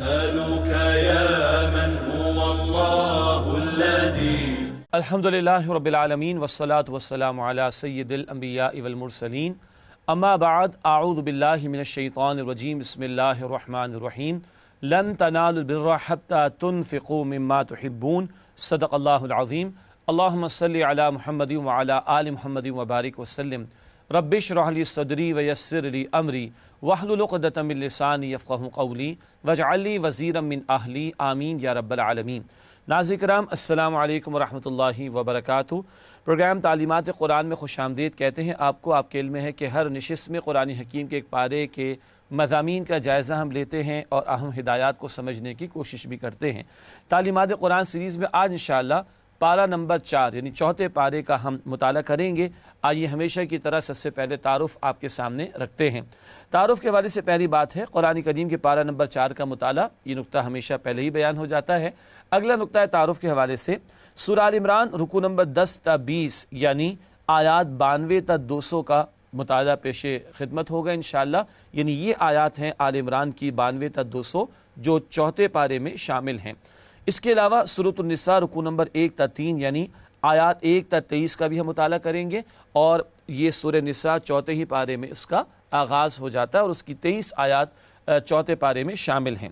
نسألك يا من هو الله الذي الحمدللہ رب العالمین والصلاة والسلام علی سید الانبیاء والمرسلین اما بعد اعوذ باللہ من الشیطان الرجیم بسم اللہ الرحمن الرحیم لن تنالوا البر حتى تنفقوا مما تحبون صدق اللہ العظیم اللہم صلی علی محمد وعلی آل محمد وبارک وسلم رب اشرح لی صدری ویسر لی امری واحلل عقدۃ من لسانی یفقہوا قولی واجعل لی وزیرا من اہلی آمین یا رب العالمین۔ ناظرین کرام السلام علیکم ورحمۃ اللہ وبرکاتہ۔ پروگرام تعلیمات قرآن میں خوش آمدید کہتے ہیں آپ کو۔ آپ کے علم ہے کہ ہر نشست میں قرآن حکیم کے ایک پارے کے مضامین کا جائزہ ہم لیتے ہیں اور اہم ہدایات کو سمجھنے کی کوشش بھی کرتے ہیں۔ تعلیمات قرآن سیریز میں آج انشاءاللہ پارہ نمبر 4 یعنی چوتھے پارے کا ہم مطالعہ کریں گے۔ آئیے ہمیشہ کی طرح سب سے پہلے تعارف آپ کے سامنے رکھتے ہیں۔ تعارف کے حوالے سے پہلی بات ہے قرآن کریم کے پارہ نمبر 4 کا مطالعہ، یہ نقطہ ہمیشہ پہلے ہی بیان ہو جاتا ہے۔ اگلا نقطہ ہے تعارف کے حوالے سے سورہ آل عمران رکوع نمبر 10 تا 20 یعنی آیات 92 تا 200 کا مطالعہ پیش خدمت ہوگا انشاءاللہ۔ یعنی یہ آیات ہیں آل عمران کی 92 تا 200 جو چوتھے پارے میں شامل ہیں۔ اس کے علاوہ سورۃ النساء رکوع نمبر 1 تا 3 یعنی آیات 1 تا 23 کا بھی ہم مطالعہ کریں گے، اور یہ سورہ نساء چوتھے ہی پارے میں اس کا آغاز ہو جاتا ہے اور اس کی 23 آیات چوتھے پارے میں شامل ہیں۔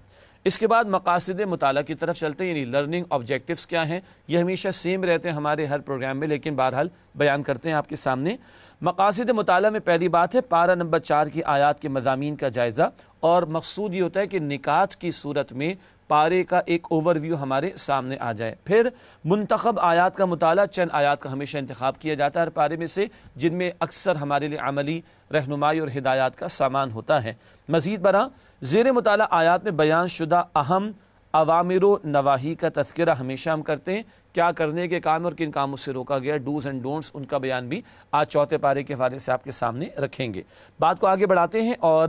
اس کے بعد مقاصد مطالعہ کی طرف چلتے ہیں، یعنی لرننگ آبجیکٹیوز کیا ہیں۔ یہ ہمیشہ سیم رہتے ہیں ہمارے ہر پروگرام میں، لیکن بہرحال بیان کرتے ہیں آپ کے سامنے۔ مقاصد مطالعہ میں پہلی بات ہے پارہ نمبر 4 کی آیات کے مضامین کا جائزہ، اور مقصود یہ ہوتا ہے کہ نکات کی صورت میں پارے کا ایک اوور ویو ہمارے سامنے آ جائے۔ پھر منتخب آیات کا مطالعہ، چند آیات کا ہمیشہ انتخاب کیا جاتا ہے ہر پارے میں سے جن میں اکثر ہمارے لیے عملی رہنمائی اور ہدایات کا سامان ہوتا ہے۔ مزید برآں زیر مطالعہ آیات میں بیان شدہ اہم اوامر و نواہی کا تذکرہ ہمیشہ ہم کرتے ہیں، کیا کرنے کے کام اور کن کاموں سے روکا گیا، ڈوز اینڈ ڈونٹس، ان کا بیان بھی آج چوتھے پارے کے حوالے سے آپ کے سامنے رکھیں گے۔ بات کو آگے بڑھاتے ہیں اور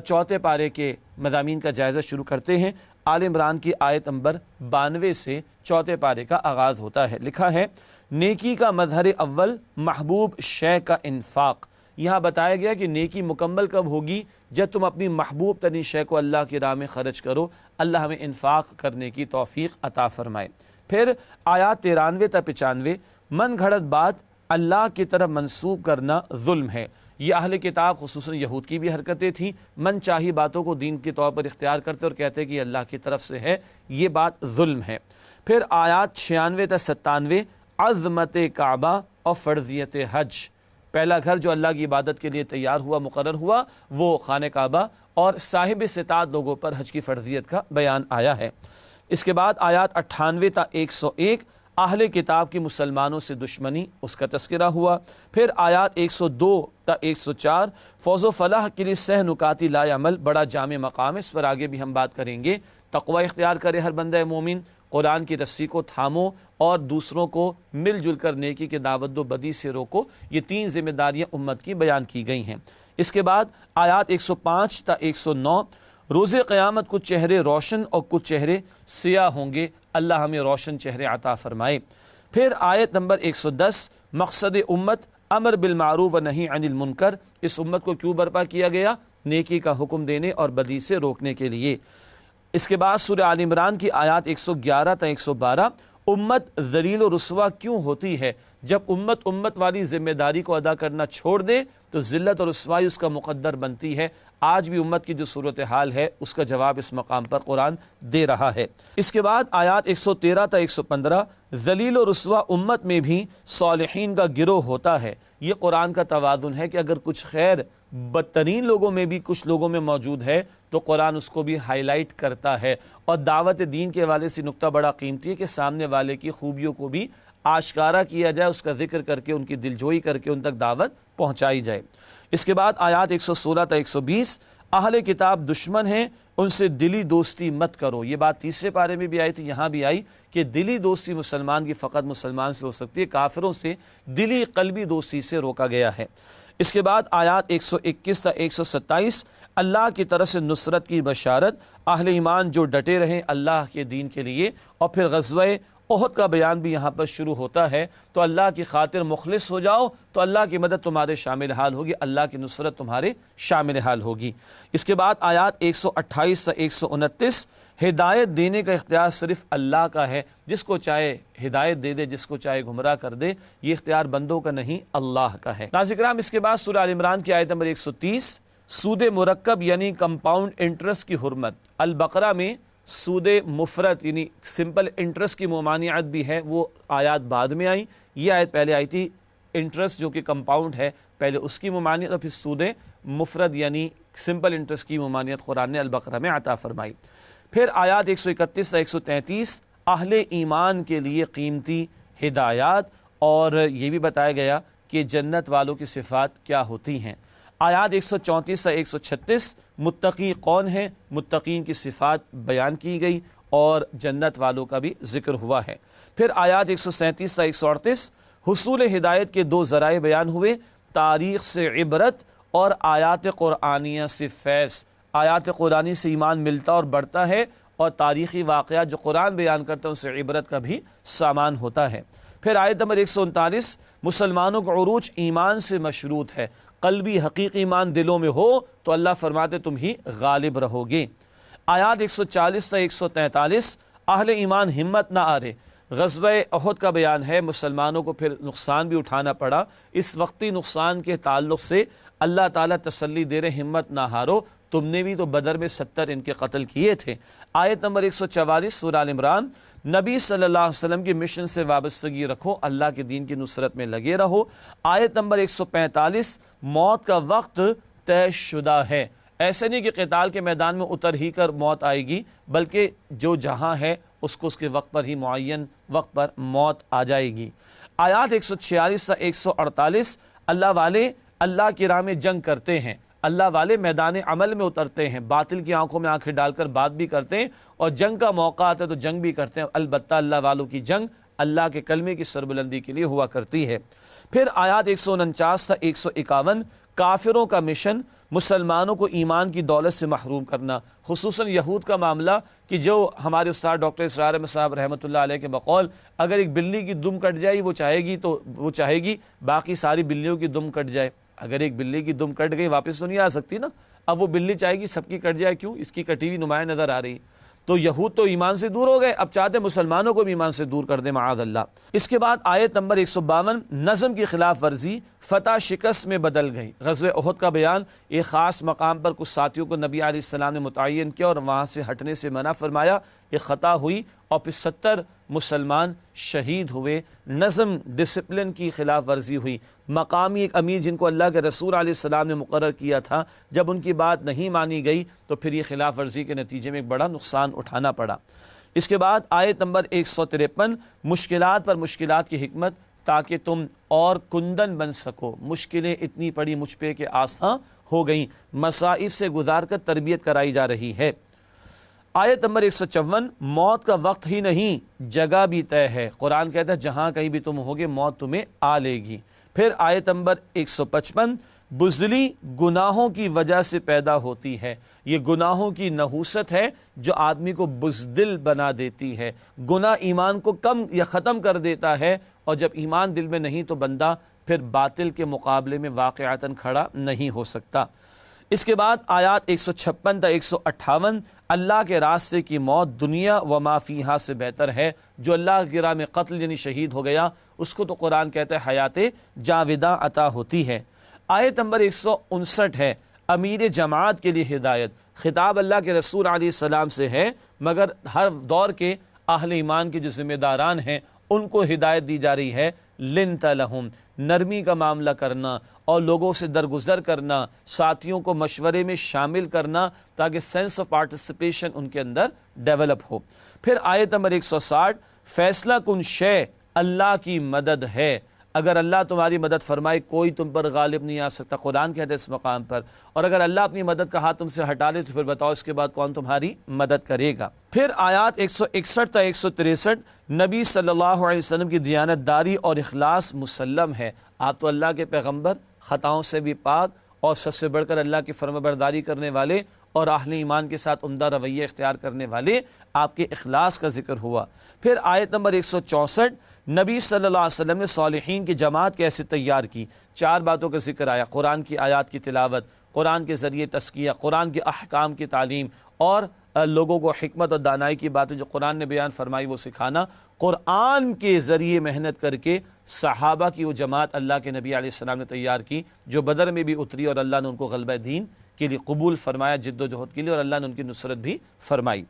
چوتھے پارے کے مضامین کا جائزہ شروع کرتے ہیں۔ آل عمران کی آیت نمبر 92 سے چوتھے پارے کا آغاز ہوتا ہے۔ لکھا ہے نیکی کا مظہر اول محبوب شے کا انفاق۔ یہاں بتایا گیا کہ نیکی مکمل کب ہوگی؟ جب تم اپنی محبوب ترین شے کو اللہ کی راہ میں خرچ کرو، اللہ ہمیں انفاق کرنے کی توفیق عطا فرمائے۔ پھر آیات 93 تا 95 من گھڑت بات اللہ کی طرف منسوب کرنا ظلم ہے۔ یہ اہل کتاب خصوصاً یہود کی بھی حرکتیں تھیں، من چاہی باتوں کو دین کے طور پر اختیار کرتے اور کہتے کہ یہ اللہ کی طرف سے ہے، یہ بات ظلم ہے۔ پھر آیات 96 تا 97 عظمت کعبہ اور فرضیت حج۔ پہلا گھر جو اللہ کی عبادت کے لیے تیار ہوا، مقرر ہوا، وہ خانہ کعبہ، اور صاحب استطاعت لوگوں پر حج کی فرضیت کا بیان آیا ہے۔ اس کے بعد آیات 98 تا 101 اہل کتاب کی مسلمانوں سے دشمنی، اس کا تذکرہ ہوا۔ پھر آیات 102 تا 104 فوز و فلاح کے لیے سہ نکاتی لائے عمل، بڑا جامع مقام ہے، اس پر آگے بھی ہم بات کریں گے۔ تقوی اختیار کرے ہر بندہ مومن، قرآن کی رسی کو تھامو اور دوسروں کو مل جل کر نیکی کے دعوت و بدی سے روکو، یہ 3 ذمہ داریاں امت کی بیان کی گئی ہیں۔ اس کے بعد آیات 105 تا 109 روز قیامت کچھ چہرے روشن اور کچھ چہرے سیاہ ہوں گے، اللہ ہمیں روشن چہرے عطا فرمائے۔ پھر آیت نمبر 110 مقصد امت امر بالمعروف و نہی عن المنکر، اس امت کو کیوں برپا کیا گیا؟ نیکی کا حکم دینے اور بدی سے روکنے کے لیے۔ اس کے بعد سورہ آل عمران کی آیات 111 تا 112 امت ذلیل و رسوا کیوں ہوتی ہے؟ جب امت والی ذمہ داری کو ادا کرنا چھوڑ دے تو ذلت اور رسوائی اس کا مقدر بنتی ہے۔ آج بھی امت کی جو صورتحال ہے اس کا جواب اس مقام پر قرآن دے رہا ہے۔ اس کے بعد آیات 113 تا 115 ذلیل و رسوا امت میں بھی صالحین کا گروہ ہوتا ہے۔ یہ قرآن کا توازن ہے کہ اگر کچھ خیر بدترین لوگوں میں بھی کچھ لوگوں میں موجود ہے تو قرآن اس کو بھی ہائی لائٹ کرتا ہے، اور دعوت دین کے حوالے سے نقطہ بڑا قیمتی ہے کہ سامنے والے کی خوبیوں کو بھی آشکارا کیا جائے، اس کا ذکر کر کے ان کی دلجوئی کر کے ان تک دعوت پہنچائی جائے۔ اس کے بعد آیات 116 تا 120 اہل کتاب دشمن ہیں، ان سے دلی دوستی مت کرو۔ یہ بات تیسرے پارے میں بھی آئی تھی، یہاں بھی آئی کہ دلی دوستی مسلمان کی فقط مسلمان سے ہو سکتی ہے، کافروں سے دلی قلبی دوستی سے روکا گیا ہے۔ اس کے بعد آیات 121 تا 127 اللہ کی طرف سے نصرت کی بشارت، اہل ایمان جو ڈٹے رہیں اللہ کے دین کے لیے۔ اور پھر غزوہ احد کا بیان بھی یہاں پر شروع ہوتا ہے۔ تو اللہ کی خاطر مخلص ہو جاؤ تو اللہ کی مدد تمہارے شامل حال ہوگی، اللہ کی نصرت تمہارے شامل حال ہوگی۔ اس کے بعد آیات 128 سے 129، ہدایت دینے کا اختیار صرف اللہ کا ہے، جس کو چاہے ہدایت دے دے، جس کو چاہے گمراہ کر دے، یہ اختیار بندوں کا نہیں، اللہ کا ہے۔ ناظرین کرام، اس کے بعد سورہ آل عمران کی آیت نمبر 130، سود مرکب یعنی کمپاؤنڈ انٹرسٹ کی حرمت۔ البقرہ میں سود مفرد یعنی سمپل انٹرسٹ کی ممانعت بھی ہے، وہ آیات بعد میں آئیں۔ یہ آیت پہلے آئی تھی، انٹرسٹ جو کہ کمپاؤنڈ ہے پہلے اس کی ممانعت، اور پھر سود مفرد یعنی سمپل انٹرسٹ کی ممانعت قرآن نے البقرہ میں عطا فرمائی۔ پھر آیات 131 سے 133 اہل ایمان کے لیے قیمتی ہدایات، اور یہ بھی بتایا گیا کہ جنت والوں کی صفات کیا ہوتی ہیں۔ آیات 134 سے 136 متقی کون ہیں، متقین کی صفات بیان کی گئی اور جنت والوں کا بھی ذکر ہوا ہے۔ پھر آیات 137 سے 138 حصول ہدایت کے دو ذرائع بیان ہوئے، تاریخ سے عبرت اور آیات قرآنیہ سے فیض۔ آیات قرآنی سے ایمان ملتا اور بڑھتا ہے، اور تاریخی واقعات جو قرآن بیان کرتا ہے ان سے عبرت کا بھی سامان ہوتا ہے۔ پھر آیت نمبر 139 مسلمانوں کا عروج ایمان سے مشروط ہے، قلبی حقیقی ایمان دلوں میں ہو تو اللہ فرماتے تم ہی غالب رہو گے۔ آیات 140 سے 143 اہل ایمان ہمت نہ آرے، غزوہ احد کا بیان ہے، مسلمانوں کو پھر نقصان بھی اٹھانا پڑا، اس وقتی نقصان کے تعلق سے اللہ تعالیٰ تسلی دے رہے ہمت نہ ہارو، تم نے بھی تو بدر میں 70 ان کے قتل کیے تھے۔ آیت نمبر 144 سورہ آل عمران، نبی صلی اللہ علیہ وسلم کی مشن سے وابستگی رکھو، اللہ کے دین کی نصرت میں لگے رہو۔ آیت نمبر 145 موت کا وقت طے شدہ ہے، ایسے نہیں کہ قتال کے میدان میں اتر ہی کر موت آئے گی، بلکہ جو جہاں ہے اس کو اس کے وقت پر ہی معین وقت پر موت آ جائے گی۔ آیات 146 سے 148 اللہ والے اللہ کی راہ میں جنگ کرتے ہیں، اللہ والے میدان عمل میں اترتے ہیں، باطل کی آنکھوں میں آنکھیں ڈال کر بات بھی کرتے ہیں، اور جنگ کا موقع آتا ہے تو جنگ بھی کرتے ہیں۔ البتہ اللہ والوں کی جنگ اللہ کے کلمے کی سربلندی کے لیے ہوا کرتی ہے۔ پھر آیات 149 سے 151 کافروں کا مشن مسلمانوں کو ایمان کی دولت سے محروم کرنا، خصوصاً یہود کا معاملہ کہ جو ہمارے استاد ڈاکٹر اسرار احمد صاحب رحمۃ اللہ علیہ کے بقول اگر ایک بلی کی دم کٹ جائے وہ چاہے گی باقی ساری بلیوں کی دم کٹ جائے۔ اگر ایک بلی کی دم کٹ گئی واپس تو نہیں آ سکتی نا، اب وہ بلی چاہے گی سب کی کٹ جائے، کیوں؟ اس کی کٹی ہوئی نمایاں نظر آ رہی۔ تو یہود تو ایمان سے دور ہو گئے، اب چاہتے مسلمانوں کو بھی ایمان سے دور کر دیں معاذ اللہ۔ اس کے بعد آیت نمبر 152 نظم کی خلاف ورزی فتح شکست میں بدل گئی۔ غزوہ احد کا بیان، ایک خاص مقام پر کچھ ساتھیوں کو نبی علیہ السلام نے متعین کیا اور وہاں سے ہٹنے سے منع فرمایا، ایک خطا ہوئی اور پھر 70 مسلمان شہید ہوئے۔ نظم ڈسپلن کی خلاف ورزی ہوئی، مقامی ایک امیر جن کو اللہ کے رسول علیہ السلام نے مقرر کیا تھا، جب ان کی بات نہیں مانی گئی تو پھر یہ خلاف ورزی کے نتیجے میں ایک بڑا نقصان اٹھانا پڑا۔ اس کے بعد آیت نمبر 153 مشکلات پر مشکلات کی حکمت تاکہ تم اور کندن بن سکو، مشکلیں اتنی پڑی مجھ پہ کہ آساں ہو گئیں، مصائب سے گزار کر تربیت کرائی جا رہی ہے۔ آیت نمبر 154 موت کا وقت ہی نہیں جگہ بھی طے ہے، قرآن کہتا ہے جہاں کہیں بھی تم ہوگے موت تمہیں آ لے گی۔ پھر آیت نمبر 155 بزدلی گناہوں کی وجہ سے پیدا ہوتی ہے، یہ گناہوں کی نحوست ہے جو آدمی کو بزدل بنا دیتی ہے، گناہ ایمان کو کم یا ختم کر دیتا ہے، اور جب ایمان دل میں نہیں تو بندہ پھر باطل کے مقابلے میں واقعتاً کھڑا نہیں ہو سکتا۔ اس کے بعد آیات 156 تا 158 اللہ کے راستے کی موت دنیا و ما فیہا سے بہتر ہے، جو اللہ کی راہ میں قتل یعنی شہید ہو گیا اس کو تو قرآن کہتا ہے حیات جاودہ عطا ہوتی ہے۔ آیت نمبر 159 ہے امیر جماعت کے لیے ہدایت، خطاب اللہ کے رسول علیہ السلام سے ہے، مگر ہر دور کے اہل ایمان کے جو ذمہ داران ہیں ان کو ہدایت دی جا رہی ہے۔ لنت لہم، نرمی کا معاملہ کرنا اور لوگوں سے درگزر کرنا، ساتھیوں کو مشورے میں شامل کرنا تاکہ سینس آف پارٹیسپیشن ان کے اندر ڈیولپ ہو۔ پھر آیت نمبر 160 فیصلہ کن شے اللہ کی مدد ہے، اگر اللہ تمہاری مدد فرمائے کوئی تم پر غالب نہیں آ سکتا، قرآن کہتا ہے اس مقام پر، اور اگر اللہ اپنی مدد کا ہاتھ تم سے ہٹا لے تو پھر بتاؤ اس کے بعد کون تمہاری مدد کرے گا۔ پھر آیات 161 تا 163 نبی صلی اللہ علیہ وسلم کی دیانت داری اور اخلاص مسلم ہے، آپ تو اللہ کے پیغمبر، خطاؤں سے بھی پاک اور سب سے بڑھ کر اللہ کی فرمانبرداری کرنے والے اور اہل ایمان کے ساتھ عمدہ رویہ اختیار کرنے والے، آپ کے اخلاص کا ذکر ہوا۔ پھر آیت نمبر 164، نبی صلی اللہ علیہ وسلم نے صالحین کی جماعت کیسے تیار کی، 4 باتوں کا ذکر آیا: قرآن کی آیات کی تلاوت، قرآن کے ذریعے تزکیہ، قرآن کے احکام کی تعلیم، اور لوگوں کو حکمت اور دانائی کی باتیں جو قرآن نے بیان فرمائی وہ سکھانا۔ قرآن کے ذریعے محنت کر کے صحابہ کی وہ جماعت اللہ کے نبی علیہ السلام نے تیار کی جو بدر میں بھی اتری، اور اللہ نے ان کو غلبہ دین کے لیے قبول فرمایا، جد و جہد کے لیے، اور اللہ نے ان کی نصرت بھی فرمائی۔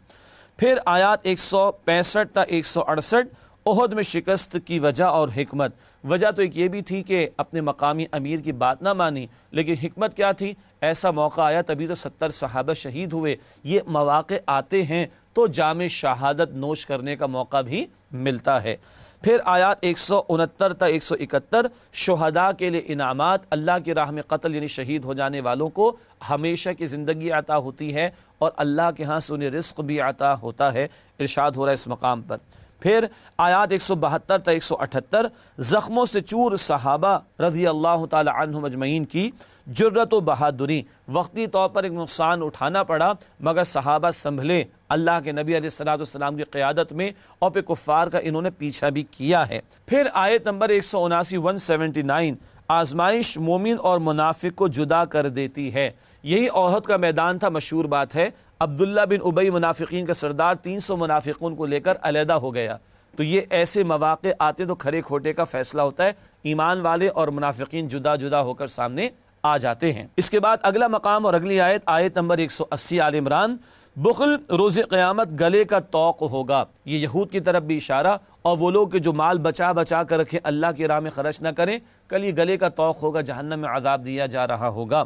پھر آیات 165 تا 168، احد میں شکست کی وجہ اور حکمت۔ وجہ تو ایک یہ بھی تھی کہ اپنے مقامی امیر کی بات نہ مانی، لیکن حکمت کیا تھی؟ ایسا موقع آیا، تبھی تو 70 صحابہ شہید ہوئے۔ یہ مواقع آتے ہیں تو جام شہادت نوش کرنے کا موقع بھی ملتا ہے۔ پھر آیات 169 تا 171، شہداء کے لیے انعامات، اللہ کی راہ میں قتل یعنی شہید ہو جانے والوں کو ہمیشہ کی زندگی عطا ہوتی ہے، اور اللہ کے ہاں سے انہیں رزق بھی عطا ہوتا ہے، ارشاد ہو رہا ہے اس مقام پر۔ پھر آیات 172 تا 178، زخموں سے چور صحابہ رضی اللہ تعالی عنہم اجمعین کی جرت و بہادری، وقتی طور پر ایک نقصان اٹھانا پڑا مگر صحابہ سنبھلے اللہ کے نبی علیہ السلام کی قیادت میں، اور پہ کفار کا انہوں نے پیچھا بھی کیا ہے۔ پھر آیت نمبر 179 آزمائش مومن اور منافق کو جدا کر دیتی ہے۔ یہی احد کا میدان تھا، مشہور بات ہے، عبداللہ بن ابی منافقین کا سردار 300 منافقون کو لے کر علیحدہ ہو گیا۔ تو یہ ایسے مواقع آتے تو کھرے کھوٹے کا فیصلہ ہوتا ہے، ایمان والے اور منافقین جدا جدا ہو کر سامنے آ جاتے ہیں۔ اس کے بعد اگلا مقام اور اگلی آیت نمبر 180 آل عمران، بخل روز قیامت گلے کا طوق ہوگا۔ یہ یہود کی طرف بھی اشارہ، اور وہ لوگ کہ جو مال بچا بچا کر رکھیں اللہ کی راہ میں خرچ نہ کریں، کل یہ گلے کا طوق ہوگا، جہنم میں عذاب دیا جا رہا ہوگا۔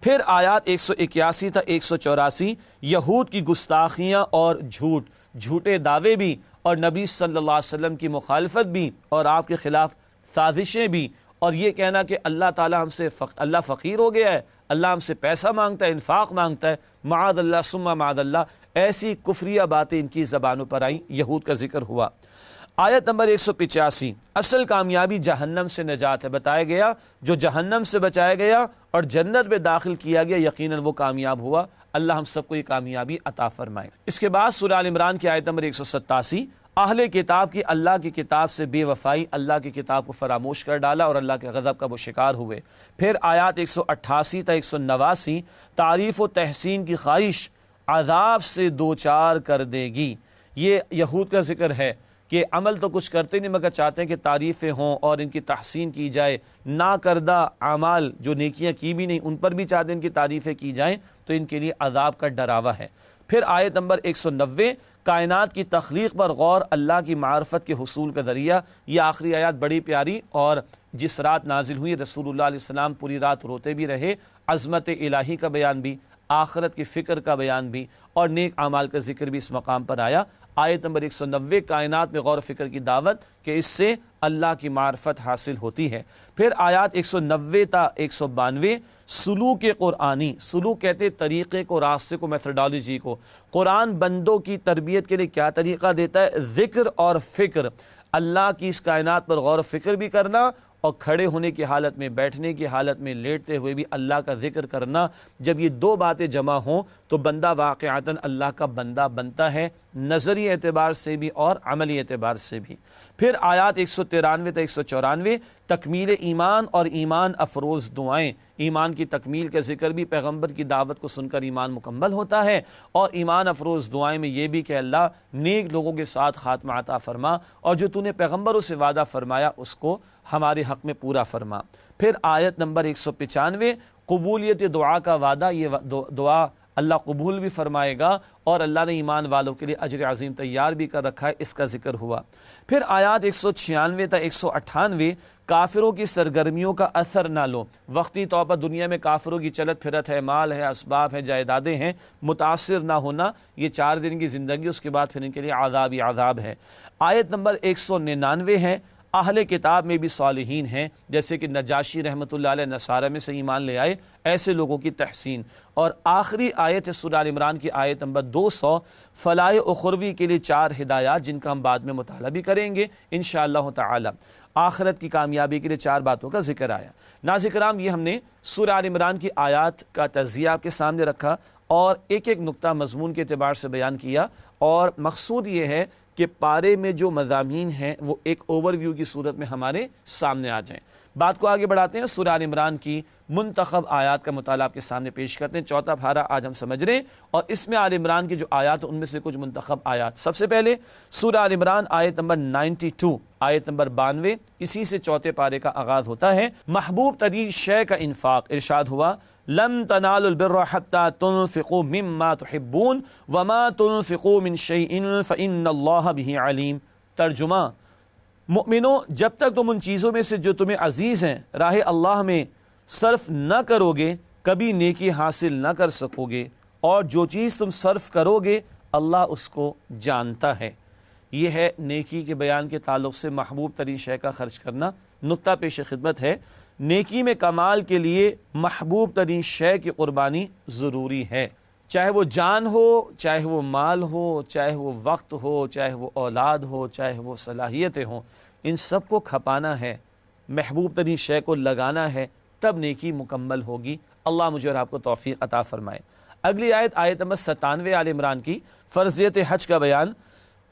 پھر آیات 181 تا 184، یہود کی گستاخیاں اور جھوٹے دعوے بھی، اور نبی صلی اللہ علیہ وسلم کی مخالفت بھی، اور آپ کے خلاف سازشیں بھی، اور یہ کہنا کہ اللہ تعالی ہم سے اللہ فقیر ہو گیا ہے، اللہ ہم سے پیسہ مانگتا ہے، انفاق مانگتا ہے، معاذ اللہ ثم معاذ اللہ، ایسی کفریہ باتیں ان کی زبانوں پر آئیں، یہود کا ذکر ہوا۔ آیت نمبر 185، اصل کامیابی جہنم سے نجات ہے۔ بتایا گیا جو جہنم سے بچایا گیا اور جنت میں داخل کیا گیا، یقیناً وہ کامیاب ہوا۔ اللہ ہم سب کو یہ کامیابی عطا فرمائے۔ اس کے بعد سورہ آل عمران کی آیت نمبر 187، اہل کتاب کی اللہ کی کتاب سے بے وفائی، اللہ کی کتاب کو فراموش کر ڈالا اور اللہ کے غضب کا وہ شکار ہوئے۔ پھر آیات 188 تا 189، تعریف و تحسین کی خواہش عذاب سے دوچار کر دے گی۔ یہ یہود کا ذکر ہے کہ عمل تو کچھ کرتے نہیں مگر چاہتے ہیں کہ تعریفیں ہوں اور ان کی تحسین کی جائے، نہ کردہ اعمال جو نیکیاں کی بھی نہیں ان پر بھی چاہتے ہیں ان کی تعریفیں کی جائیں، تو ان کے لیے عذاب کا ڈراوا ہے۔ پھر آیت نمبر 190، کائنات کی تخلیق پر غور اللہ کی معرفت کے حصول کا ذریعہ۔ یہ آخری آیات بڑی پیاری، اور جس رات نازل ہوئی رسول اللہ علیہ السلام پوری رات روتے بھی رہے، عظمت الہی کا بیان بھی، آخرت کی فکر کا بیان بھی، اور نیک اعمال کا ذکر بھی اس مقام پر آیا۔ آیت نمبر 190، کائنات میں غور و فکر کی دعوت کہ اس سے اللہ کی معرفت حاصل ہوتی ہے۔ پھر آیات 190 تا 192، سلوک قرآنی، سلوک کہتے طریقے کو، راستے کو، میتھڈالوجی کو۔ قرآن بندوں کی تربیت کے لیے کیا طریقہ دیتا ہے؟ ذکر اور فکر، اللہ کی اس کائنات پر غور و فکر بھی کرنا، اور کھڑے ہونے کی حالت میں، بیٹھنے کی حالت میں، لیٹتے ہوئے بھی اللہ کا ذکر کرنا۔ جب یہ دو باتیں جمع ہوں تو بندہ واقعتاً اللہ کا بندہ بنتا ہے، نظری اعتبار سے بھی اور عملی اعتبار سے بھی۔ پھر آیات 193 تا 194، تکمیل ایمان اور ایمان افروز دعائیں۔ ایمان کی تکمیل کا ذکر بھی، پیغمبر کی دعوت کو سن کر ایمان مکمل ہوتا ہے، اور ایمان افروز دعائیں میں یہ بھی کہ اللہ نیک لوگوں کے ساتھ خاتمہ عطا فرما، اور جو تو نے پیغمبروں سے وعدہ فرمایا اس کو ہمارے حق میں پورا فرما۔ پھر آیت نمبر 195، قبولیت دعا کا وعدہ، یہ دعا اللہ قبول بھی فرمائے گا، اور اللہ نے ایمان والوں کے لیے اجر عظیم تیار بھی کر رکھا ہے، اس کا ذکر ہوا۔ پھر آیات 196 تا 198، کافروں کی سرگرمیوں کا اثر نہ لو۔ وقتی طور پر دنیا میں کافروں کی چلت پھرت ہے، مال ہے، اسباب ہے، جائیدادیں ہیں، متاثر نہ ہونا، یہ 4 دن کی زندگی، اس کے بعد پھر ان کے لیے عذاب ہی عذاب ہے۔ آیت نمبر 199 ہے، اہل کتاب میں بھی صالحین ہیں، جیسے کہ نجاشی رحمۃ اللہ علیہ نصارہ میں سے ایمان لے آئے، ایسے لوگوں کی تحسین۔ اور آخری آیت ہے سورہ آل عمران کی آیت نمبر 200، فلاح اخروی کے لیے 4 ہدایات جن کا ہم بعد میں مطالعہ بھی کریں گے انشاءاللہ تعالی۔ آخرت کی کامیابی کے لیے 4 باتوں کا ذکر آیا۔ ناظرین کرام، یہ ہم نے سورہ آل عمران کی آیات کا تجزیہ آپ کے سامنے رکھا، اور ایک ایک نقطہ مضمون کے اعتبار سے بیان کیا، اور مقصود یہ ہے کہ پارے میں جو مضامین ہیں وہ ایک اوور ویو کی صورت میں ہمارے سامنے آ جائیں۔ بات کو آگے بڑھاتے ہیں، سورہ آل عمران کی منتخب آیات کا مطالعہ آپ کے سامنے پیش کرتے ہیں۔ چوتھا پارہ آج ہم سمجھ رہے ہیں، اور اس میں آل عمران کی جو آیات ہیں ان میں سے کچھ منتخب آیات۔ سب سے پہلے سورہ آل عمران آیت نمبر 92، آیت نمبر 92، اسی سے چوتھے پارے کا آغاز ہوتا ہے۔ محبوب ترین شے کا انفاق، ارشاد ہوا لن تنالوا البر حتى تنفقوا مما تحبون وما تنفقوا من شيء فإن الله به عليم۔ ترجمہ، مؤمنوں جب تک تم ان چیزوں میں سے جو تمہیں عزیز ہیں راہ اللہ میں صرف نہ کرو گے کبھی نیکی حاصل نہ کر سکو گے، اور جو چیز تم صرف کرو گے اللہ اس کو جانتا ہے۔ یہ ہے نیکی کے بیان کے تعلق سے محبوب ترین شے کا خرچ کرنا۔ نقطہ پیش خدمت ہے، نیکی میں کمال کے لیے محبوب ترین شے کی قربانی ضروری ہے، چاہے وہ جان ہو، چاہے وہ مال ہو، چاہے وہ وقت ہو، چاہے وہ اولاد ہو، چاہے وہ صلاحیتیں ہوں، ان سب کو کھپانا ہے، محبوب ترین شے کو لگانا ہے، تب نیکی مکمل ہوگی۔ اللہ مجھے اور آپ کو توفیق عطا فرمائے۔ اگلی آیت، آیت نمبر 97 آل عمران کی فرضیت حج کا بیان،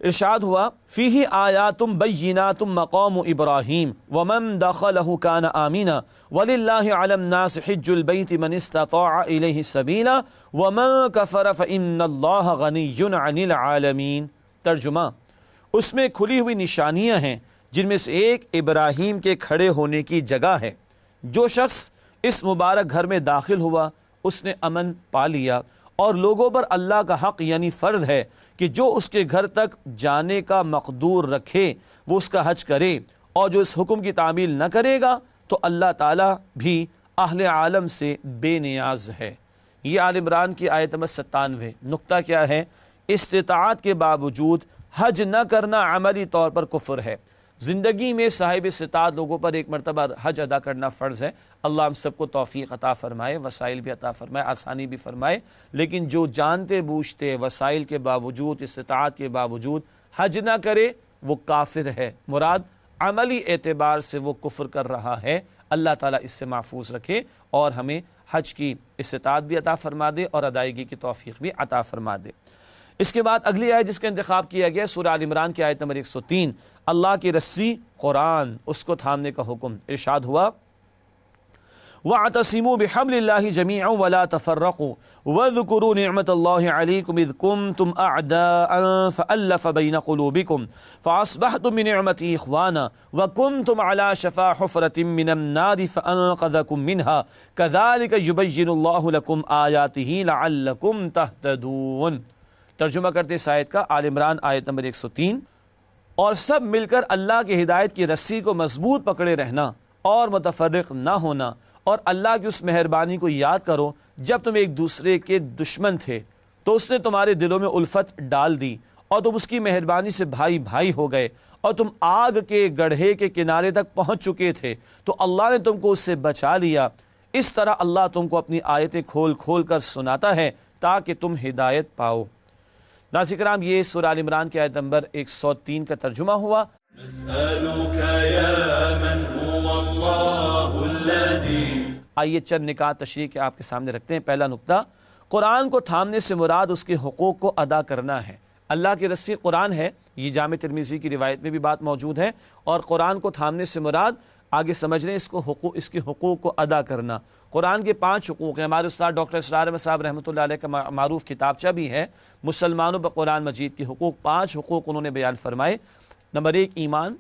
ارشاد ہوا فیہ آیات بینات مقام ابراہیم ومن دخلہ کان آمنا وللہ علی الناس حج البیت من استطاع الیہ سبیلا ومن کفر فإن اللہ غنی عن العالمین۔ ترجمہ، اس میں کھلی ہوئی نشانیاں ہیں جن میں سے ایک ابراہیم کے کھڑے ہونے کی جگہ ہے۔ جو شخص اس مبارک گھر میں داخل ہوا اس نے امن پا لیا، اور لوگوں پر اللہ کا حق یعنی فرض ہے کہ جو اس کے گھر تک جانے کا مقدور رکھے وہ اس کا حج کرے، اور جو اس حکم کی تعمیل نہ کرے گا تو اللہ تعالیٰ بھی اہل عالم سے بے نیاز ہے۔ یہ آل عمران کی آیت نمبر 97۔ نقطہ کیا ہے؟ استطاعت کے باوجود حج نہ کرنا عملی طور پر کفر ہے۔ زندگی میں صاحب استطاعت لوگوں پر ایک مرتبہ حج ادا کرنا فرض ہے۔ اللہ ہم سب کو توفیق عطا فرمائے، وسائل بھی عطا فرمائے، آسانی بھی فرمائے، لیکن جو جانتے بوجھتے وسائل کے باوجود، استطاعت کے باوجود حج نہ کرے وہ کافر ہے۔ مراد عملی اعتبار سے وہ کفر کر رہا ہے۔ اللہ تعالیٰ اس سے محفوظ رکھے اور ہمیں حج کی استطاعت بھی عطا فرما دے اور ادائیگی کی توفیق بھی عطا فرما دے۔ اس کے بعد اگلی آیت جس کا انتخاب کیا گیا سورہ آل عمران کی آیت نمبر 103، اللہ کی رسی قرآن، اس کو تھامنے کا حکم، ارشاد ہوا وَاعْتَصِمُوا بِحَبْلِ اللَّهِ جَمِيعًا وَلَا تَفَرَّقُوا وَاذْكُرُوا نِعْمَةَ اللَّهِ عَلَيْكُمْ إِذْ كُنْتُمْ أَعْدَاءً فَأَلَّفَ بَيْنَ قُلُوبِكُمْ فَأَصْبَحْتُمْ بِنِعْمَتِهِ إِخْوَانًا وَكُنْتُمْ عَلَى شَفَا حُفْرَةٍ مِّنَ النَّارِ فَأَنْقَذَكُم مِّنْهَا كَذَلِكَ يُبَيِّنُ اللَّهُ لَكُمْ آيَاتِهِ لَعَلَّكُمْ تَهْتَدُونَ۔ ترجمہ کرتے اس آیت کا، آل عمران آیت نمبر 103، اور سب مل کر اللہ کی ہدایت کی رسی کو مضبوط پکڑے رہنا اور متفرق نہ ہونا، اور اللہ کی اس مہربانی کو یاد کرو جب تم ایک دوسرے کے دشمن تھے تو اس نے تمہارے دلوں میں الفت ڈال دی اور تم اس کی مہربانی سے بھائی بھائی ہو گئے، اور تم آگ کے گڑھے کے کنارے تک پہنچ چکے تھے تو اللہ نے تم کو اس سے بچا لیا۔ اس طرح اللہ تم کو اپنی آیتیں کھول کھول کر سناتا ہے تاکہ تم ہدایت پاؤ۔ ناظرین کرام، یہ سورہ آل عمران کی آیت نمبر 103 کا ترجمہ ہوا۔ نسألك يا من هو الله الذي۔ آئیے چند نکات تشریح کے آپ کے سامنے رکھتے ہیں۔ پہلا نقطہ، قرآن کو تھامنے سے مراد اس کے حقوق کو ادا کرنا ہے۔ اللہ کی رسی قرآن ہے، یہ جامع ترمذی کی روایت میں بھی بات موجود ہے، اور قرآن کو تھامنے سے مراد آگے سمجھ رہے ہیں اس کے حقوق کو ادا کرنا۔ قرآن کے 5 حقوق ہیں۔ ہمارے استاد ڈاکٹر اسرار احمد صاحب رحمۃ اللہ علیہ کا معروف کتابچہ بھی ہے مسلمانوں پر قرآن مجید کے حقوق۔ 5 حقوق انہوں نے بیان فرمائے۔ نمبر 1 ایمان،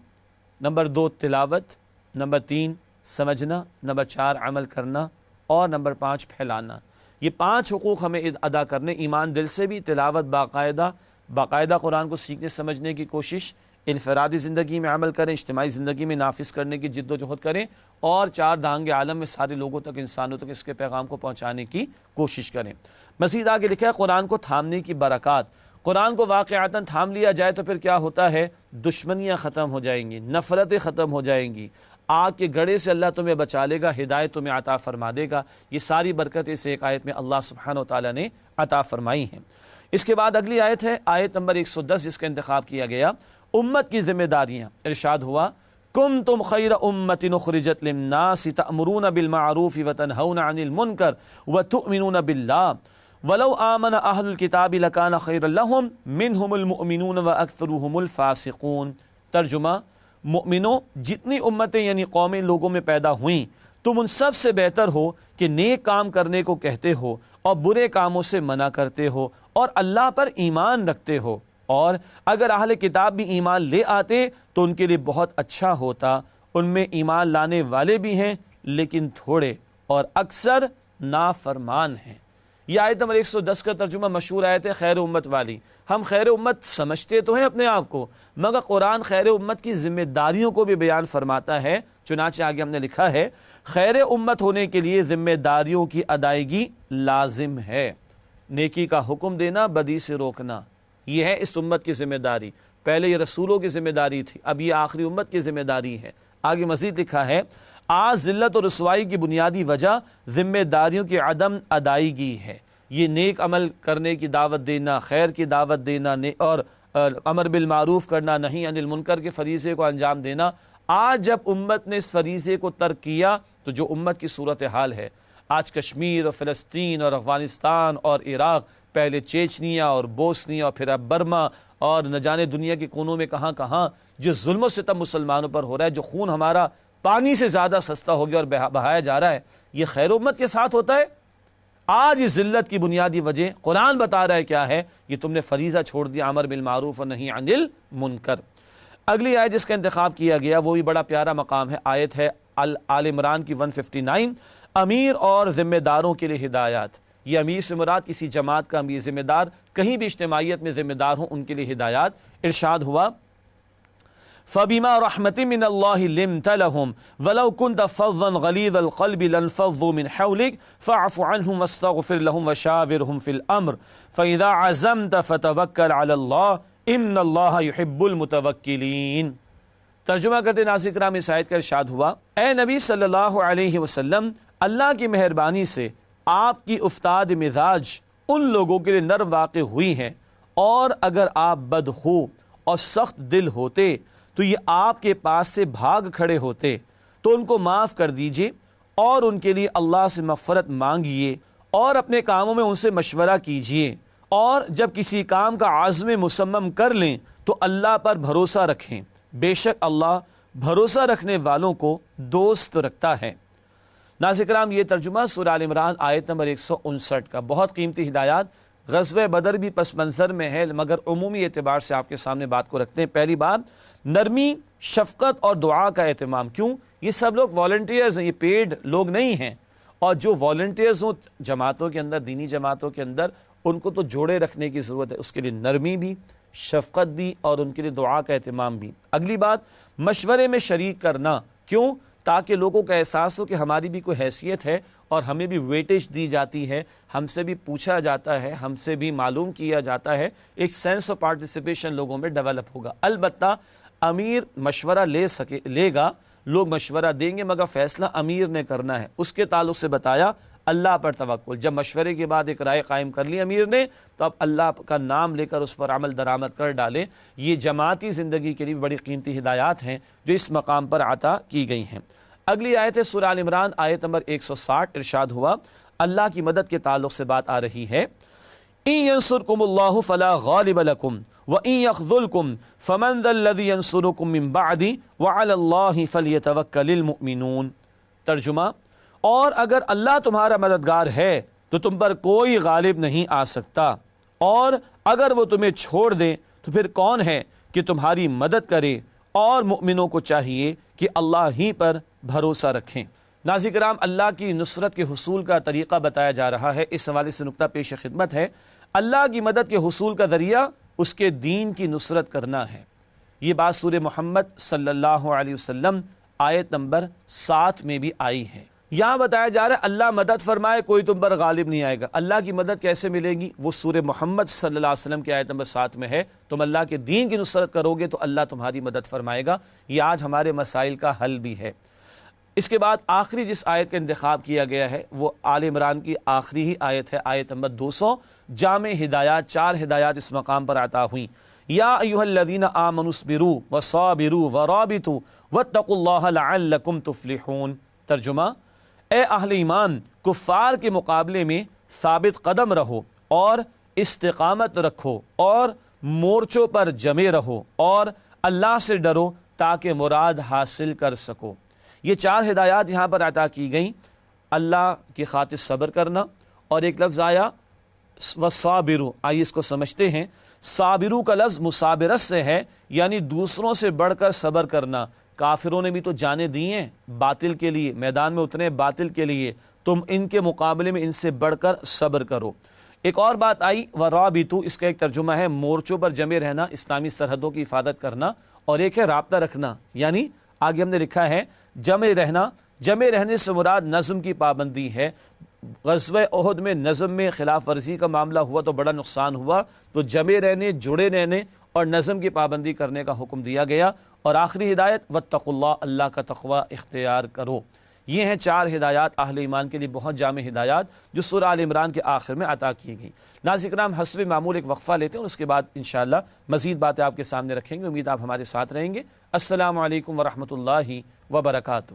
نمبر 2 تلاوت، نمبر 3 سمجھنا، نمبر 4 عمل کرنا، اور نمبر 5 پھیلانا۔ یہ 5 حقوق ہمیں ادا کرنے، ایمان دل سے بھی، تلاوت باقاعدہ قرآن کو سیکھنے سمجھنے کی کوشش، انفرادی زندگی میں عمل کریں، اجتماعی زندگی میں نافذ کرنے کی جد و جہد کریں، اور 4 دہانگ عالم میں سارے لوگوں تک، انسانوں تک اس کے پیغام کو پہنچانے کی کوشش کریں۔ مزید آگے لکھا ہے قرآن کو تھامنے کی برکات۔ قرآن کو واقعتاً تھام لیا جائے تو پھر کیا ہوتا ہے؟ دشمنیاں ختم ہو جائیں گی، نفرتیں ختم ہو جائیں گی، آگ کے گڑھے سے اللہ تمہیں بچا لے گا، ہدایت تمہیں عطا فرما دے گا۔ یہ ساری برکتیں اس ایک آیت میں اللہ سبحانہ و تعالیٰ نے عطا فرمائی ہیں۔ اس کے بعد اگلی آیت ہے آیت نمبر 110 جس کا انتخاب کیا گیا، امت کی ذمہ داریاں۔ ارشاد ہوا کنتم خیر امت اخرجت للناس تأمرون بالمعروف وتنہون عن المنکر وتؤمنون باللہ وَلَوْ آمَنَ أَهْلُ الْكِتَابِ لَكَانَ خَيْرًا لَهُمْ مِنْهُمُ الْمُؤْمِنُونَ وَأَكْثَرُهُمُ الْفَاسِقُونَ۔ ترجمہ، مؤمنوں، جتنی امتیں یعنی قومیں لوگوں میں پیدا ہوئیں، تم ان سب سے بہتر ہو کہ نیک کام کرنے کو کہتے ہو اور برے کاموں سے منع کرتے ہو اور اللہ پر ایمان رکھتے ہو، اور اگر اہل کتاب بھی ایمان لے آتے تو ان کے لیے بہت اچھا ہوتا۔ ان میں ایمان لانے والے بھی ہیں لیکن تھوڑے، اور اکثر نافرمان ہیں۔ یہ آیت نمبر 110 کا ترجمہ مشہور آیت ہے خیر امت والی۔ ہم خیر امت سمجھتے تو ہیں اپنے آپ کو، مگر قرآن خیر امت کی ذمہ داریوں کو بھی بیان فرماتا ہے۔ چنانچہ آگے ہم نے لکھا ہے، خیر امت ہونے کے لیے ذمہ داریوں کی ادائیگی لازم ہے۔ نیکی کا حکم دینا، بدی سے روکنا، یہ ہے اس امت کی ذمہ داری۔ پہلے یہ رسولوں کی ذمہ داری تھی، اب یہ آخری امت کی ذمہ داری ہے۔ آگے مزید لکھا ہے، آج ذلت اور رسوائی کی بنیادی وجہ ذمہ داریوں کی عدم ادائیگی ہے۔ یہ نیک عمل کرنے کی دعوت دینا، خیر کی دعوت دینا اور امر بالمعروف کرنا، نہی عن المنکر کے فریضے کو انجام دینا، آج جب امت نے اس فریضے کو ترک کیا تو جو امت کی صورتحال ہے، آج کشمیر اور فلسطین اور افغانستان اور عراق، پہلے چیچنیا اور بوسنیا اور پھر اب برما اور نہ جانے دنیا کے کونوں میں کہاں کہاں جو ظلم و ستم مسلمانوں پر ہو رہا ہے، جو خون ہمارا پانی سے زیادہ سستا ہو گیا اور بہایا جا رہا ہے، یہ خیر امت کے ساتھ ہوتا ہے۔ آج اس ذلت کی بنیادی وجہ قرآن بتا رہا ہے کیا ہے، یہ تم نے فریضہ چھوڑ دیا امر بالمعروف اور نہی عن المنکر۔ اگلی آیت جس کا انتخاب کیا گیا وہ بھی بڑا پیارا مقام ہے، آیت ہے آل عمران کی 159، امیر اور ذمہ داروں کے لیے ہدایات۔ یہ امیر سے مراد کسی جماعت کا امیر، ذمہ دار کہیں بھی اجتماعیت میں ذمہ دار ہوں، ان کے لیے ہدایات۔ ارشاد ہوا، فَبِمَا رَحْمَةٍ مِّنَ اللَّهِ لِنتَ لَهُمْ وَلَوْ كُنْتَ فَظًّا غَلِيظَ الْقَلْبِ لَانفَضُّوا مِنْ حَوْلِكَ فَاعْفُ عَنْهُمْ وَاسْتَغْفِرْ لَهُمْ وَشَاوِرْهُمْ فِي الْأَمْرِ فَإِذَا عَزَمْتَ فَتَوَكَّلْ عَلَى اللَّهِ إِنَّ اللَّهَ يُحِبُّ الْمُتَوَكِّلِينَ۔ ترجمہ کرتے ناظرین کرام، اس آیت کا ارشاد ہوا، اے نبی صلی اللہ علیہ وسلم، اللہ کی مہربانی سے آپ کی افتاد مزاج ان لوگوں کے لیے نر واقع ہوئی ہیں، اور اگر آپ بدخو اور سخت دل ہوتے تو یہ آپ کے پاس سے بھاگ کھڑے ہوتے، تو ان کو معاف کر دیجئے اور ان کے لیے اللہ سے مغفرت مانگیے اور اپنے کاموں میں ان سے مشورہ کیجئے، اور جب کسی کام کا عزم مصمم کر لیں تو اللہ پر بھروسہ رکھیں، بے شک اللہ بھروسہ رکھنے والوں کو دوست رکھتا ہے۔ ناظرین کرام، یہ ترجمہ سورہ آل عمران آیت نمبر 159 کا۔ بہت قیمتی ہدایات۔ غزوہ بدر بھی پس منظر میں ہے، مگر عمومی اعتبار سے آپ کے سامنے بات کو رکھتے ہیں۔ پہلی بات، نرمی، شفقت اور دعا کا اہتمام۔ کیوں؟ یہ سب لوگ والنٹیئرز ہیں، یہ پیڈ لوگ نہیں ہیں، اور جو والنٹیئرز ہوں جماعتوں کے اندر، دینی جماعتوں کے اندر، ان کو تو جوڑے رکھنے کی ضرورت ہے، اس کے لیے نرمی بھی، شفقت بھی، اور ان کے لیے دعا کا اہتمام بھی۔ اگلی بات، مشورے میں شریک کرنا۔ کیوں؟ تاکہ لوگوں کا احساس ہو کہ ہماری بھی کوئی حیثیت ہے اور ہمیں بھی ویٹیج دی جاتی ہے، ہم سے بھی پوچھا جاتا ہے، ہم سے بھی معلوم کیا جاتا ہے، ایک سینس آف پارٹیسپیشن لوگوں میں ڈیولپ ہوگا۔ البتہ امیر مشورہ لے گا، لوگ مشورہ دیں گے، مگر فیصلہ امیر نے کرنا ہے۔ اس کے تعلق سے بتایا اللہ پر توکل۔ جب مشورے کے بعد ایک رائے قائم کر لی امیر نے، تو اب اللہ کا نام لے کر اس پر عمل درآمد کر ڈالے۔ یہ جماعتی زندگی کے لیے بڑی قیمتی ہدایات ہیں جو اس مقام پر عطا کی گئی ہیں۔ اگلی آیت ہے سورہ آل عمران آیت نمبر 160۔ ارشاد ہوا، اللہ کی مدد کے تعلق سے بات آ رہی ہے، إِن يَنصُرْكُمُ اللَّهُ فَلَا غَالِبَ لَكُمْ وَإِن يَخْذُلْكُمْ فَمَنْ ذَا الَّذِي يَنصُرُكُمْ مِنْ بَعْدِهِ وَعَلَى اللَّهِ فَلْيَتَوَكَّلِ الْمُؤْمِنُونَ۔ ترجمہ، اور اگر اللہ تمہارا مددگار ہے تو تم پر کوئی غالب نہیں آ سکتا، اور اگر وہ تمہیں چھوڑ دیں تو پھر کون ہے کہ تمہاری مدد کرے، اور مؤمنوں کو چاہیے کہ اللہ ہی پر بھروسہ رکھیں۔ ناظرین کرام، اللہ کی نصرت کے حصول کا طریقہ بتایا جا رہا ہے۔ اس حوالے سے نقطہ پیش خدمت ہے، اللہ کی مدد کے حصول کا ذریعہ اس کے دین کی نصرت کرنا ہے۔ یہ بات سورہ محمد صلی اللہ علیہ وسلم آیت نمبر 7 میں بھی آئی ہے۔ یہاں بتایا جا رہا ہے اللہ مدد فرمائے، کوئی تم پر غالب نہیں آئے گا۔ اللہ کی مدد کیسے ملے گی؟ وہ سورہ محمد صلی اللہ علیہ وسلم کی آیت نمبر 7 میں ہے، تم اللہ کے دین کی نصرت کرو گے تو اللہ تمہاری مدد فرمائے گا۔ یہ آج ہمارے مسائل کا حل بھی ہے۔ اس کے بعد آخری جس آیت کا انتخاب کیا گیا ہے وہ آل عمران کی آخری ہی آیت ہے، آیت نمبر 200۔ جامع ہدایات، 4 ہدایات اس مقام پر عطا ہوئیں۔ یا ایھا الذین آمنوا اصبروا وصابروا ورابطوا واتقوا اللہ لعلکم تفلحون۔ ترجمہ، اے اہل ایمان، کفار کے مقابلے میں ثابت قدم رہو اور استقامت رکھو اور مورچوں پر جمے رہو اور اللہ سے ڈرو تاکہ مراد حاصل کر سکو۔ یہ 4 ہدایات یہاں پر عطا کی گئیں، اللہ کی خاطر صبر کرنا، اور ایک لفظ آیا وَصَابِرُ، آئیے اس کو سمجھتے ہیں۔ صابرو کا لفظ مصابرت سے ہے، یعنی دوسروں سے بڑھ کر صبر کرنا۔ کافروں نے بھی تو جانیں دی ہیں باطل کے لیے، میدان میں اترے باطل کے لیے، تم ان کے مقابلے میں ان سے بڑھ کر صبر کرو۔ ایک اور بات آئی وَرَابِطُ، اس کا ایک ترجمہ ہے مورچوں پر جمے رہنا، اسلامی سرحدوں کی حفاظت کرنا، اور ایک ہے رابطہ رکھنا، یعنی آگے ہم نے لکھا ہے جمے رہنا۔ جمے رہنے سے مراد نظم کی پابندی ہے۔ غزوہ احد میں نظم میں خلاف ورزی کا معاملہ ہوا تو بڑا نقصان ہوا، تو جمے رہنے، جڑے رہنے اور نظم کی پابندی کرنے کا حکم دیا گیا۔ اور آخری ہدایت واتقوا اللہ، اللہ کا تقوی اختیار کرو۔ یہ ہیں 4 ہدایات اہل ایمان کے لیے، بہت جامع ہدایات جو سورہ آل عمران کے آخر میں عطا کی گئی۔ ناظرین کرام، حسب معمول ایک وقفہ لیتے ہیں اور اس کے بعد انشاءاللہ مزید باتیں آپ کے سامنے رکھیں گے۔ امید آپ ہمارے ساتھ رہیں گے۔ السلام علیکم ورحمۃ اللہ وبرکاتہ۔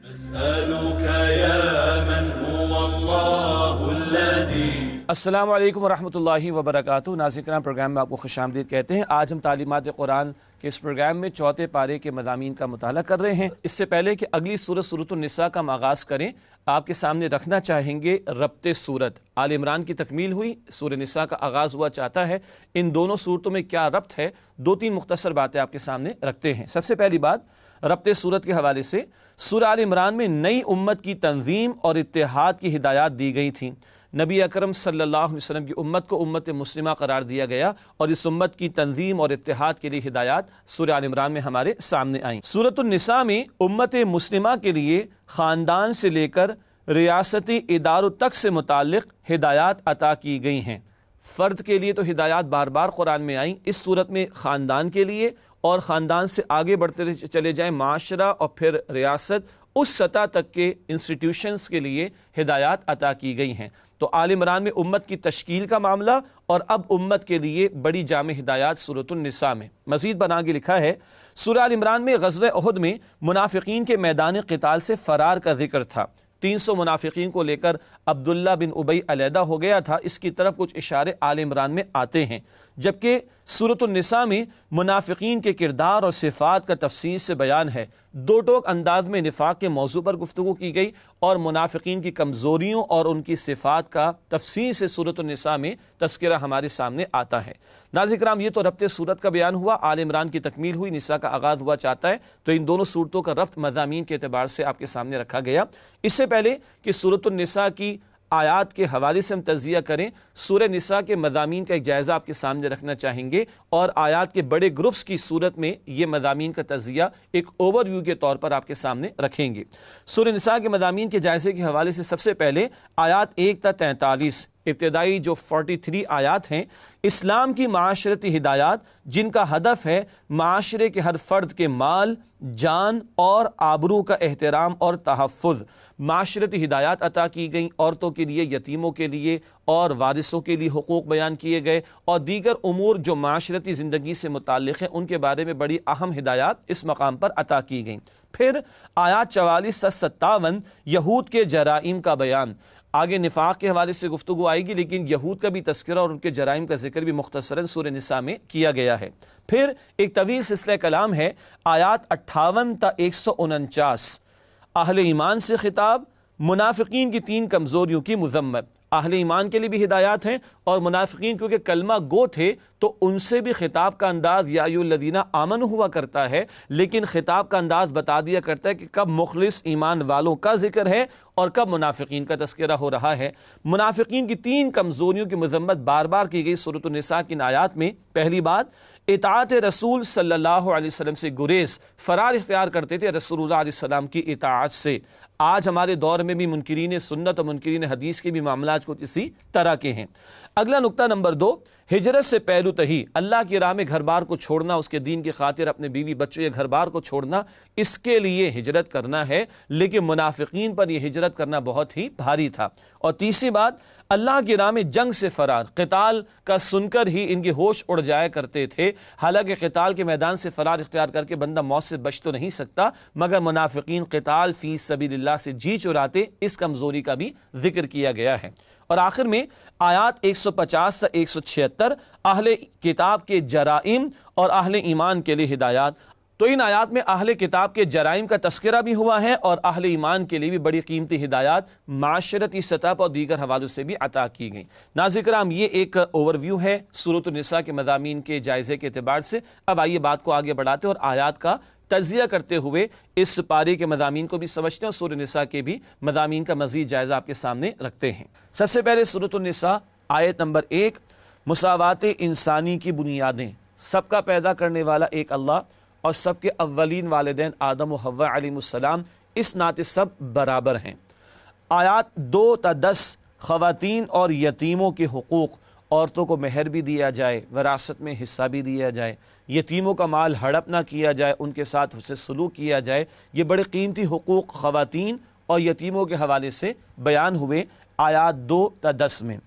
نسألك يا من هو الله الذي السلام علیکم ورحمۃ اللہ وبرکاتہ۔ ناظرین کرام، پروگرام میں آپ کو خوش آمدید کہتے ہیں۔ آج ہم تعلیمات قرآن کے اس پروگرام میں 4 پارے کے مضامین کا مطالعہ کر رہے ہیں۔ اس سے پہلے کہ اگلی سورت سورۃ النساء کا ہم آغاز کریں، آپ کے سامنے رکھنا چاہیں گے ربط سورت۔ آل عمران کی تکمیل ہوئی، سورہ نساء کا آغاز ہوا چاہتا ہے، ان دونوں صورتوں میں کیا ربط ہے، 2-3 مختصر باتیں آپ کے سامنے رکھتے ہیں۔ سب سے پہلی بات ربط صورت کے حوالے سے، سورہ آل عمران میں نئی امت کی تنظیم اور اتحاد کی ہدایات دی گئی تھیں۔ نبی اکرم صلی اللہ علیہ وسلم کی امت کو امت مسلمہ قرار دیا گیا، اور اس امت کی تنظیم اور اتحاد کے لیے ہدایات سورہ آل عمران میں ہمارے سامنے آئیں۔ سورۃ النساء میں امت مسلمہ کے لیے خاندان سے لے کر ریاستی اداروں تک سے متعلق ہدایات عطا کی گئی ہیں۔ فرد کے لیے تو ہدایات بار بار قرآن میں آئیں، اس صورت میں خاندان کے لیے، اور خاندان سے آگے بڑھتے چلے جائیں معاشرہ اور پھر ریاست، اس سطح تک کے انسٹیٹیوشنز کے لیے ہدایات عطا کی گئی ہیں۔ تو آل عمران میں امت کی تشکیل کا معاملہ، اور اب امت کے لیے بڑی جامع ہدایات سورۃ النساء میں۔ مزید بنا کے لکھا ہے سورہ آل عمران میں غزوہ احد میں منافقین کے میدان قتال سے فرار کا ذکر تھا۔ 300 منافقین کو لے کر عبداللہ بن ابی علیحدہ ہو گیا تھا، اس کی طرف کچھ اشارے آل عمران میں آتے ہیں، جبکہ سورۃ النساء میں منافقین کے کردار اور صفات کا تفصیل سے بیان ہے۔ 2 ٹوک انداز میں نفاق کے موضوع پر گفتگو کی گئی، اور منافقین کی کمزوریوں اور ان کی صفات کا تفصیل سے سورۃ النساء میں تذکرہ ہمارے سامنے آتا ہے۔ ناظرین کرام، یہ تو ربط صورت کا بیان ہوا، آل عمران کی تکمیل ہوئی، نساء کا آغاز ہوا چاہتا ہے، تو ان دونوں صورتوں کا ربط مضامین کے اعتبار سے آپ کے سامنے رکھا گیا۔ اس سے پہلے کہ سورۃ النساء کی آیات کے حوالے سے ہم تجزیہ کریں، سورہ نساء کے مضامین کا ایک جائزہ آپ کے سامنے رکھنا چاہیں گے، اور آیات کے بڑے گروپس کی صورت میں یہ مضامین کا تجزیہ ایک اوور ویو کے طور پر آپ کے سامنے رکھیں گے۔ سورہ نساء کے مضامین کے جائزے کے حوالے سے سب سے پہلے آیات 1 تا 43، ابتدائی جو 43 آیات ہیں، اسلام کی معاشرتی ہدایات جن کا ہدف ہے معاشرے کے ہر فرد کے مال، جان اور آبرو کا احترام اور تحفظ۔ معاشرتی ہدایات عطا کی گئیں، عورتوں کے لیے، یتیموں کے لیے اور وارثوں کے لیے حقوق بیان کیے گئے، اور دیگر امور جو معاشرتی زندگی سے متعلق ہیں ان کے بارے میں بڑی اہم ہدایات اس مقام پر عطا کی گئیں۔ پھر آیات 44 تا 57 یہود کے جرائم کا بیان۔ آگے نفاق کے حوالے سے گفتگو آئے گی، لیکن یہود کا بھی تذکرہ اور ان کے جرائم کا ذکر بھی مختصراً سورہ نساء میں کیا گیا ہے۔ پھر ایک طویل سلسلہ کلام ہے، آیات 58 تا 149، اہل ایمان سے خطاب، منافقین کی 3 کمزوریوں کی مذمت۔ اہل ایمان کے لیے بھی ہدایات ہیں، اور منافقین کیونکہ کلمہ گو تھے تو ان سے بھی خطاب کا انداز یا ایھا الذین آمنوا ہوا کرتا ہے، لیکن خطاب کا انداز بتا دیا کرتا ہے کہ کب مخلص ایمان والوں کا ذکر ہے اور کب منافقین کا تذکرہ ہو رہا ہے۔ منافقین کی 3 کمزوریوں کی مذمت بار بار کی گئی سورۃ النساء کی آیات میں۔ پہلی بات، اطاعت رسول صلی اللہ علیہ وسلم سے گریز، فرار اختیار کرتے تھے رسول اللہ علیہ السلام کی اطاعت سے۔ آج ہمارے دور میں بھی منکرین سنت اور منکرین حدیث کے بھی معاملات کچھ اسی طرح کے ہیں۔ اگلا نقطہ نمبر 2، ہجرت سے پہلو تہی، اللہ کی راہ میں گھر بار کو چھوڑنا، اس کے دین کی خاطر اپنے بیوی بچوں یا گھر بار کو چھوڑنا، اس کے لیے ہجرت کرنا ہے، لیکن منافقین پر یہ ہجرت کرنا بہت ہی بھاری تھا۔ اور تیسری بات، اللہ کی راہ میں جنگ سے فرار، قتال کا سن کر ہی ان کے ہوش اڑ جایا کرتے تھے، حالانکہ قتال کے میدان سے فرار اختیار کر کے بندہ موت سے بچ تو نہیں سکتا، مگر منافقین قتال فی سبیل اللہ اللہ سے جی چراتے، اس کمزوری کا بھی ذکر کیا گیا ہے۔ اور آخر میں آیات 150 سے 176 اہل کتاب کے جرائم اور اہل ایمان کے لیے ہدایات۔ تو ان آیات میں اہل کتاب کے جرائم کا تذکرہ بھی ہوا ہے اور اہل ایمان کے لیے بھی بڑی قیمتی ہدایات معاشرتی سطح پر اور دیگر حوالوں سے بھی عطا کی گئیں۔ ناظرین کرام، یہ ایک اوور ویو ہے سورۃ النساء کے مضامین کے جائزے کے اعتبار سے۔ اب آئیے بات کو آگے بڑھاتے ہیں اور آیات کا تجزیہ کرتے ہوئے اس پارے کے مضامین کو بھی سمجھتے ہیں اور سورۃ النساء کے بھی مضامین کا مزید جائزہ آپ کے سامنے رکھتے ہیں۔ سب سے پہلے سورۃ النساء آیت نمبر 1، مساوات انسانی کی بنیادیں۔ سب کا پیدا کرنے والا ایک اللہ اور سب کے اولین والدین آدم و حوا علیہ السلام اس ناطے سب برابر ہیں۔ آیات 2 تا 10، خواتین اور یتیموں کے حقوق، عورتوں کو مہر بھی دیا جائے، وراثت میں حصہ بھی دیا جائے، یتیموں کا مال ہڑپ نہ کیا جائے، ان کے ساتھ حسن سلوک کیا جائے۔ یہ بڑے قیمتی حقوق خواتین اور یتیموں کے حوالے سے بیان ہوئے آیات 2 تا 10 میں۔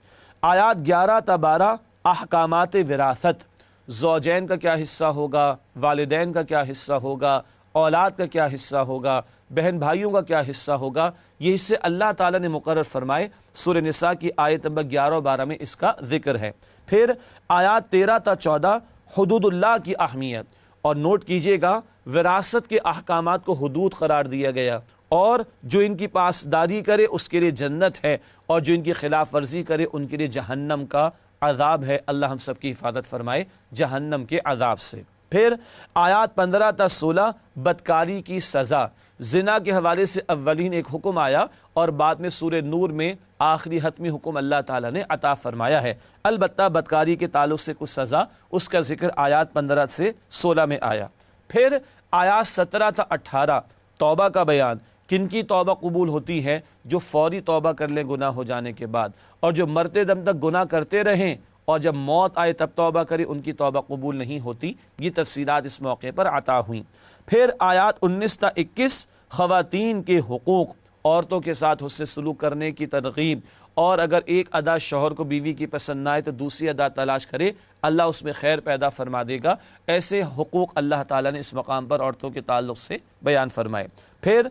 آیات 11 تا 12، احکامات وراثت، زوجین کا کیا حصہ ہوگا، والدین کا کیا حصہ ہوگا، اولاد کا کیا حصہ ہوگا، بہن بھائیوں کا کیا حصہ ہوگا، یہ حصے اللہ تعالیٰ نے مقرر فرمائے۔ سورہ نساء کی آیت نمبر 11 اور 12 میں اس کا ذکر ہے۔ پھر آیات 13 تا 14، حدود اللہ کی اہمیت، اور نوٹ کیجئے گا وراثت کے احکامات کو حدود قرار دیا گیا، اور جو ان کی پاسداری کرے اس کے لیے جنت ہے، اور جو ان کی خلاف ورزی کرے ان کے لیے جہنم کا عذاب ہے۔ اللہ ہم سب کی حفاظت فرمائے جہنم کے عذاب سے۔ پھر آیات 15 تا 16، بدکاری کی سزا۔ زنا کے حوالے سے اولین ایک حکم آیا اور بعد میں سورہ نور میں آخری حتمی حکم اللہ تعالیٰ نے عطا فرمایا ہے۔ البتہ بدکاری کے تعلق سے کچھ سزا، اس کا ذکر آیات 15 سے 16 میں آیا۔ پھر آیات 17 تا 18، توبہ کا بیان۔ کن کی توبہ قبول ہوتی ہے؟ جو فوری توبہ کر لیں گناہ ہو جانے کے بعد، اور جو مرتے دم تک گناہ کرتے رہیں اور جب موت آئے تب توبہ کرے ان کی توبہ قبول نہیں ہوتی۔ یہ تفصیلات اس موقع پر عطا ہوئیں۔ پھر آیات 19 تا 21، خواتین کے حقوق، عورتوں کے ساتھ حسن سلوک کرنے کی ترغیب، اور اگر ایک ادا شوہر کو بیوی کی پسند نہ آئے تو دوسری ادا تلاش کرے، اللہ اس میں خیر پیدا فرما دے گا۔ ایسے حقوق اللہ تعالیٰ نے اس مقام پر عورتوں کے تعلق سے بیان فرمائے۔ پھر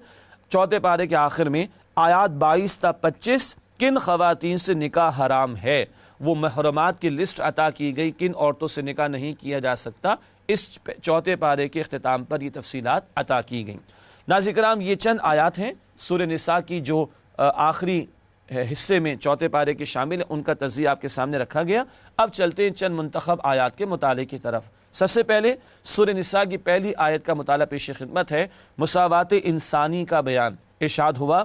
چوتھے پارے کے آخر میں آیات 22 تا 25، کن خواتین سے نکاح حرام ہے، وہ محرمات کی لسٹ عطا کی گئی، کن عورتوں سے نکاح نہیں کیا جا سکتا۔ اس چوتھے پارے کے اختتام پر یہ تفصیلات عطا کی گئیں۔ ناظرین کرام، یہ چند آیات ہیں سورہ نساء کی جو آخری حصے میں چوتھے پارے کے شامل ہیں، ان کا تجزیہ آپ کے سامنے رکھا گیا۔ اب چلتے ہیں چند منتخب آیات کے مطالعے کی طرف۔ سب سے پہلے سورہ نساء کی پہلی آیت کا مطالعہ پیش خدمت ہے، مساوات انسانی کا بیان۔ ارشاد ہوا،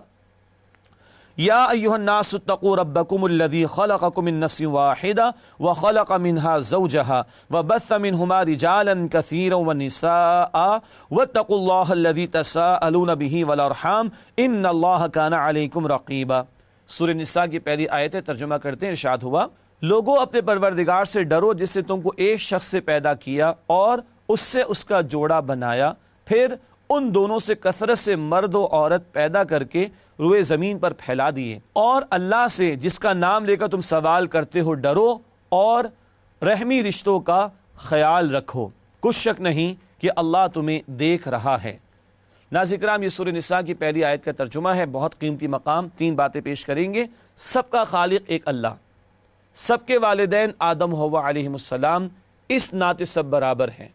یا ایھا الناس اتقوا ربکم الذی خلقکم من نفس واحدہ وخلق منها زوجہا وبث منہما رجالا کثیرا ونساء واتقوا اللہ الذی تساءلون بہ والارحام ان اللہ کان علیکم رقیبا۔ سورہ نساء کی پہلی آیت ہے، ترجمہ کرتے ہیں۔ ارشاد ہوا، لوگوں اپنے پروردگار سے ڈرو جس سے تم کو ایک شخص سے پیدا کیا اور اس سے اس کا جوڑا بنایا، پھر ان دونوں سے کثرت سے مرد و عورت پیدا کر کے روئے زمین پر پھیلا دیے، اور اللہ سے جس کا نام لے کر تم سوال کرتے ہو ڈرو اور رحمی رشتوں کا خیال رکھو، کچھ شک نہیں کہ اللہ تمہیں دیکھ رہا ہے۔ ناظرین کرام، یہ سورہ نساء کی پہلی آیت کا ترجمہ ہے۔ بہت قیمتی مقام، 3 باتیں پیش کریں گے۔ سب کا خالق ایک اللہ، سب کے والدین آدم و حوا علیہ السلام اس ناطے سب برابر ہیں،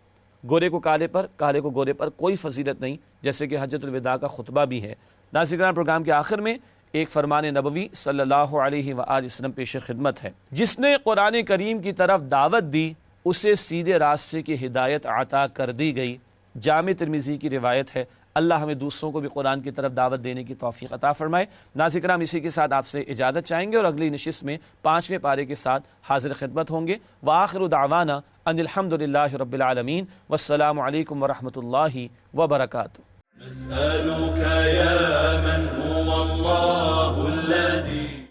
گورے کو کالے پر، کالے کو گورے پر کوئی فضیلت نہیں، جیسے کہ حجۃ الوداع کا خطبہ بھی ہے۔ ناظرین کرام، پروگرام کے آخر میں ایک فرمان نبوی صلی اللہ علیہ وآلہ وسلم پیش خدمت ہے، جس نے قرآن کریم کی طرف دعوت دی اسے سیدھے راستے کی ہدایت عطا کر دی گئی۔ جامع ترمذی کی روایت ہے۔ اللہ ہمیں دوسروں کو بھی قرآن کی طرف دعوت دینے کی توفیق عطا فرمائے۔ ناظرین کرام، اسی کے ساتھ آپ سے اجازت چاہیں گے اور اگلی نشست میں 5ویں پارے کے ساتھ حاضر خدمت ہوں گے۔ وآخر دعوانا ان الحمدللہ رب العالمین، والسلام علیکم ورحمۃ اللہ وبرکاتہ۔ نسألك يا من هو